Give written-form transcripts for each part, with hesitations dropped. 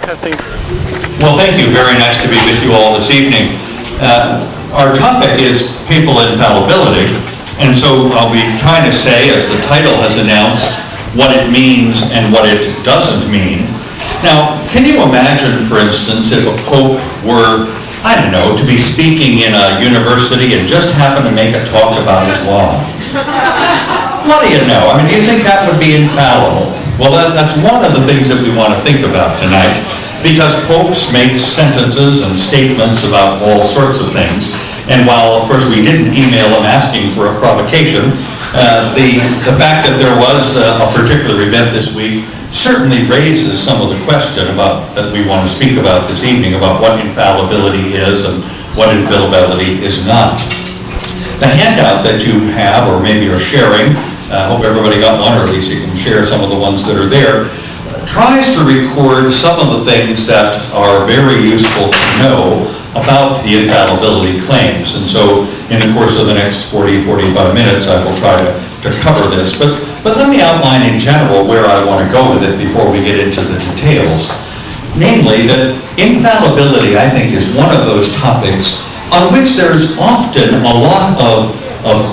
Well, thank you. Very nice to be with you all this evening. Our topic is papal infallibility, and so I'll be trying to say, as the title has announced, what it means and what it doesn't mean. Now, can you imagine, for instance, if a pope were, I don't know, to be speaking in a university and just happened to make a talk about Islam? What do you know? I mean, do you think that would be infallible? Well, that's one of the things that we want to think about tonight, because popes make sentences and statements about all sorts of things. And while, of course, we didn't email them asking for a provocation, the fact that there was a particular event this week certainly raises some of the question that we want to speak about this evening, about what infallibility is and what infallibility is not. The handout that you have, or maybe are sharing, I hope everybody got one, or at least you can share some of the ones that are there, tries to record some of the things that are very useful to know about the infallibility claims. And so in the course of the next 40-45 minutes, I will try to cover this. But let me outline in general where I want to go with it before we get into the details. Namely, that infallibility, I think, is one of those topics on which there's often a lot of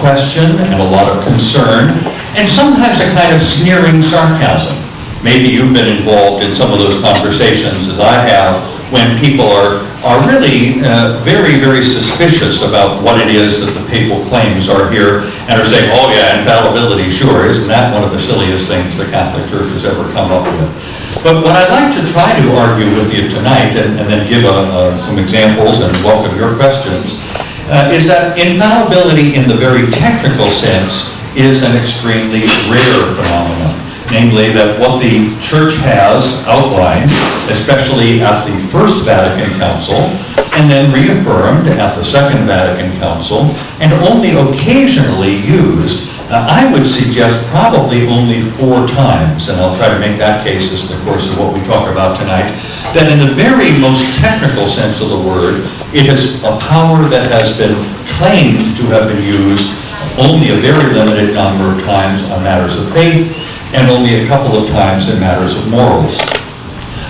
question and a lot of concern, and sometimes a kind of sneering sarcasm. Maybe you've been involved in some of those conversations, as I have, when people are really very, very suspicious about what it is that the papal claims are here, and are saying, oh yeah, infallibility, sure, isn't that one of the silliest things the Catholic Church has ever come up with? But what I'd like to try to argue with you tonight, and then give some examples and welcome your questions, is that infallibility in the very technical sense is an extremely rare phenomenon. Namely, that what the Church has outlined, especially at the First Vatican Council, and then reaffirmed at the Second Vatican Council, and only occasionally used, I would suggest probably only 4 times, and I'll try to make that case as the course of what we talk about tonight, that in the very most technical sense of the word, it is a power that has been claimed to have been used only a very limited number of times on matters of faith, and only a couple of times in matters of morals.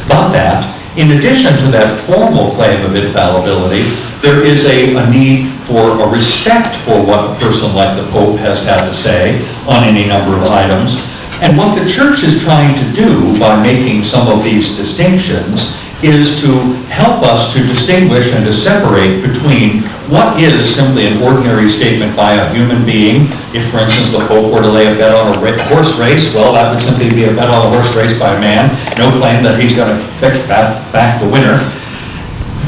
But that, in addition to that formal claim of infallibility, there is a need for a respect for what a person like the Pope has had to say on any number of items. And what the Church is trying to do by making some of these distinctions is to help us to distinguish and to separate between what is simply an ordinary statement by a human being. If, for instance, the Pope were to lay a bet on a horse race, well, that would simply be a bet on a horse race by a man, no claim that he's going to pick back the winner.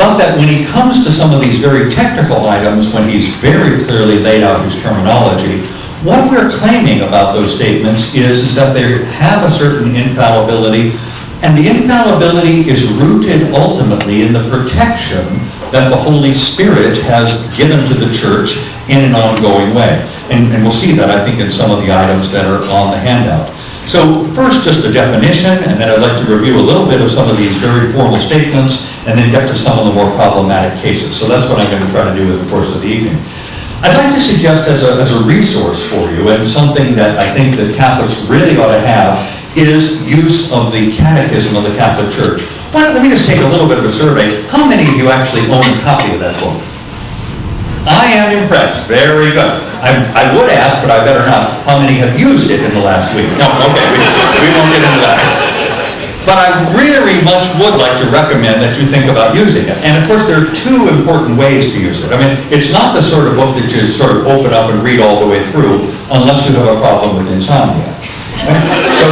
But that when he comes to some of these very technical items, when he's very clearly laid out his terminology, what we're claiming about those statements is that they have a certain infallibility, and the infallibility is rooted ultimately in the protection that the Holy Spirit has given to the Church in an ongoing way. And we'll see that, I think, in some of the items that are on the handout. So first, just a definition, and then I'd like to review a little bit of some of these very formal statements, and then get to some of the more problematic cases. So that's what I'm going to try to do in the course of the evening. I'd like to suggest as a resource for you, and something that I think that Catholics really ought to have, is use of the Catechism of the Catholic Church. Well, let me just take a little bit of a survey. How many of you actually own a copy of that book? I am impressed. Very good. I would ask, but I better not. How many have used it in the last week? No, okay, we won't get into that. But I really much would like to recommend that you think about using it. And of course, there are 2 important ways to use it. I mean, it's not the sort of book that you sort of open up and read all the way through, unless you have a problem with insomnia. So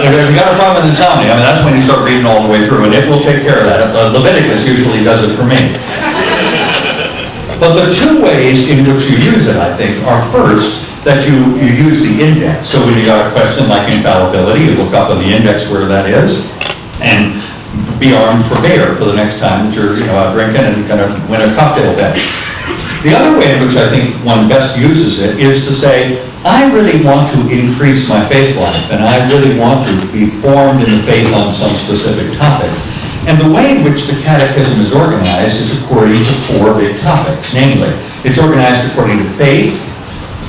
if you've got a problem with insomnia, I mean, that's when you start reading all the way through, and it will take care of that. Leviticus usually does it for me. But the 2 ways in which you use it, I think, are first, that you use the index. So when you got a question like infallibility, you look up on the index where that is, and be armed for bear for the next time that you're out drinking and going to win a cocktail bet. The other way in which I think one best uses it is to say, I really want to increase my faith life, and I really want to be formed in the faith on some specific topic. And the way in which the Catechism is organized is according to 4 big topics. Namely, it's organized according to faith,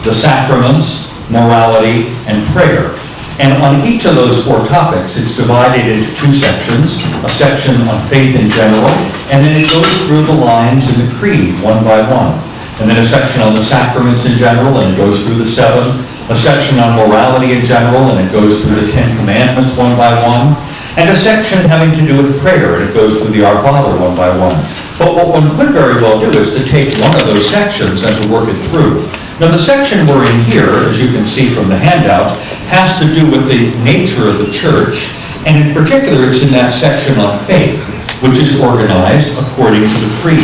the sacraments, morality, and prayer. And on each of those 4 topics, it's divided into 2 sections, a section on faith in general, and then it goes through the lines in the creed one by one. And then a section on the sacraments in general, and it goes through the 7. A section on morality in general, and it goes through the 10 commandments one by one. And a section having to do with prayer, and it goes through the Our Father one by one. But what one could very well do is to take one of those sections and to work it through. Now the section we're in here, as you can see from the handout, has to do with the nature of the church, and in particular it's in that section on faith, which is organized according to the creed.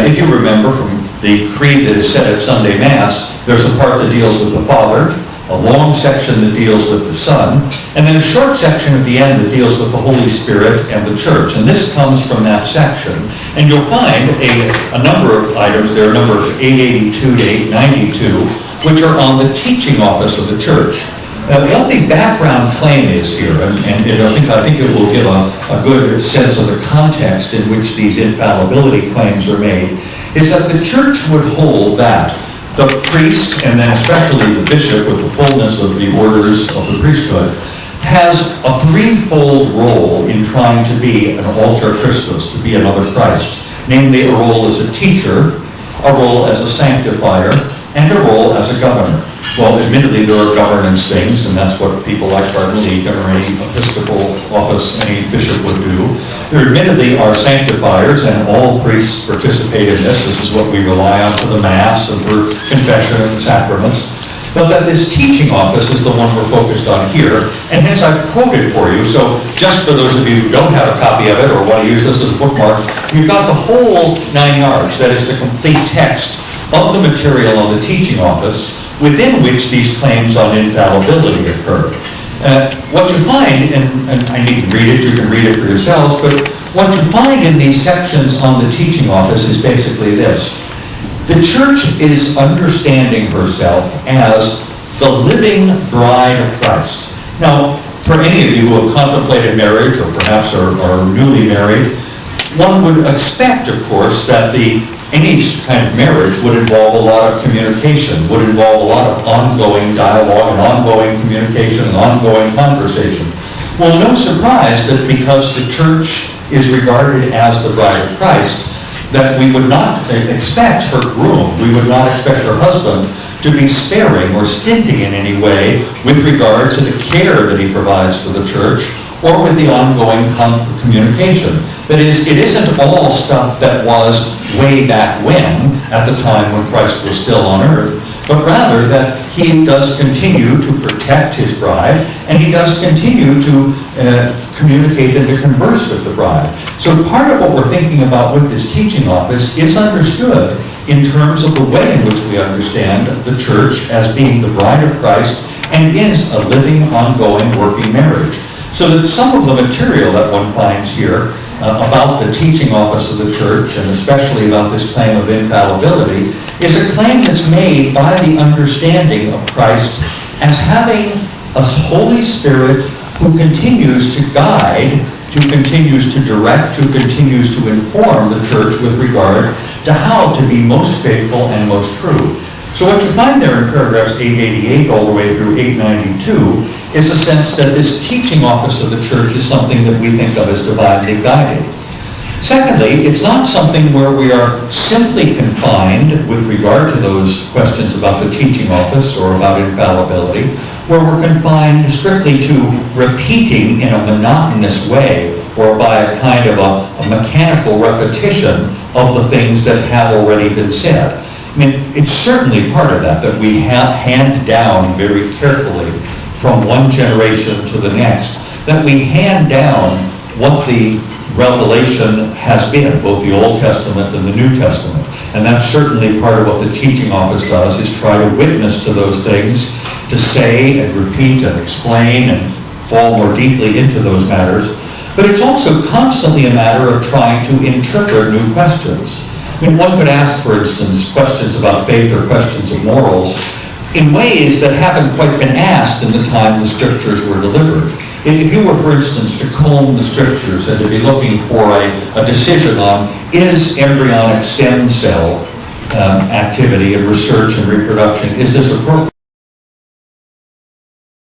If you remember from the creed that is said at Sunday Mass, there's a part that deals with the Father, a long section that deals with the Son, and then a short section at the end that deals with the Holy Spirit and the Church. And this comes from that section. And you'll find a number of items there, a number of 882 to 892, which are on the teaching office of the Church. What the background claim is here, and I think it will give a good sense of the context in which these infallibility claims are made, is that the Church would hold that the priest, and then especially the bishop with the fullness of the orders of the priesthood, has a threefold role in trying to be an alter Christus, to be another Christ. Namely, a role as a teacher, a role as a sanctifier, and a role as a governor. Well, admittedly, there are governance things, and that's what people like Cardinal Egan or any episcopal office any bishop would do. There admittedly are sanctifiers, and all priests participate in this. This is what we rely on for the Mass and for confession and the sacraments. But that this teaching office is the one we're focused on here, and hence I've quoted for you. So just for those of you who don't have a copy of it or want to use this as a bookmark, you've got the whole 9 yards, that is the complete text of the material on the teaching office, within which these claims on infallibility occur. What you find, and I need to read it, you can read it for yourselves, but what you find in these sections on the teaching office is basically this. The Church is understanding herself as the living bride of Christ. Now, for any of you who have contemplated marriage, or perhaps are newly married, one would expect, of course, that any kind of marriage would involve a lot of communication, would involve a lot of ongoing dialogue and ongoing communication and ongoing conversation. Well, no surprise that because the Church is regarded as the bride of Christ, that we would not expect her groom, we would not expect her husband to be sparing or stinting in any way with regard to the care that he provides for the Church or with the ongoing communication. That is, it isn't all stuff that was way back when, at the time when Christ was still on earth, but rather that he does continue to protect his bride, and he does continue to communicate and to converse with the bride. So part of what we're thinking about with this teaching office is understood in terms of the way in which we understand the Church as being the bride of Christ and is a living, ongoing, working marriage. So that some of the material that one finds here about the teaching office of the Church, and especially about this claim of infallibility, is a claim that's made by the understanding of Christ as having a Holy Spirit who continues to guide, who continues to direct, who continues to inform the Church with regard to how to be most faithful and most true. So what you find there in paragraphs 888 all the way through 892 is a sense that this teaching office of the Church is something that we think of as divinely guided. Secondly, it's not something where we are simply confined with regard to those questions about the teaching office or about infallibility, where we're confined strictly to repeating in a monotonous way or by a kind of a mechanical repetition of the things that have already been said. I mean, it's certainly part of that we hand down very carefully from one generation to the next, that we hand down what the revelation has been, both the Old Testament and the New Testament. And that's certainly part of what the teaching office does, is try to witness to those things, to say and repeat and explain and fall more deeply into those matters. But it's also constantly a matter of trying to interpret new questions. I mean, one could ask, for instance, questions about faith or questions of morals in ways that haven't quite been asked in the time the Scriptures were delivered. If you were, for instance, to comb the Scriptures and to be looking for a decision on, is embryonic stem cell activity and research and reproduction, is this appropriate?